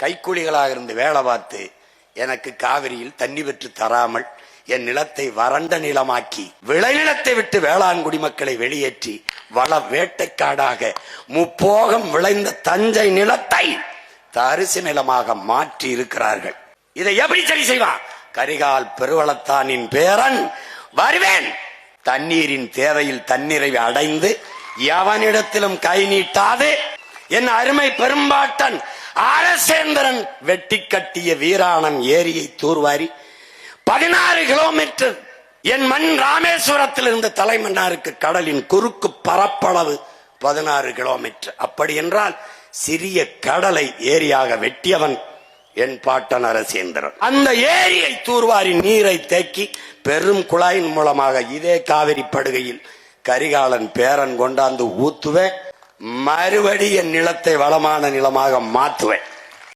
கைக்கூலிகளாக இருந்து வேலை பார்த்து எனக்கு காவிரியில் தண்ணி பெற்று தராமல் என் நிலத்தை வறண்ட நிலமாக்கி விளைநிலத்தை விட்டு வேளாண் குடிமக்களை வெளியேற்றி வள வேட்டைக்காடாக முப்போகம் விளைந்த தஞ்சை நிலத்தை தரிசு நிலமாக மாற்றி இருக்கிறார்கள். இதை எப்படி சரி செய்வான்? கரிகால் பெருவளத்தானின் பேரன் வருவேன், தண்ணீரின் தேவையில் தண்ணீரை அடைந்து எவனிடத்திலும் கை நீட்டாது என் அருமை பெரும்பாட்டன் அரசேந்திரன் வெட்டி கட்டிய வீராணம் ஏரியை தூர்வாரி 16 கிலோமீட்டர் என் மண் ராமேஸ்வரத்தில் இருந்த தலைமன்னாருக்கு கடலின் குறுக்கு பரப்பளவு 16 கிலோமீட்டர். அப்படி என்றால் சிறிய கடலை ஏரியாக வெட்டியவன் என் பாட்டன் அரசேந்திரன். அந்த ஏரியை தூர்வாரி நீரை தேக்கி பெரும் குழாயின் மூலமாக இதே காவிரி படுகையில் கரிகாலன் பேரன் கொண்டாந்து ஊத்துவேன். மறுபடி என் நிலத்தை வளமான நிலமாக மாற்றுவேன்.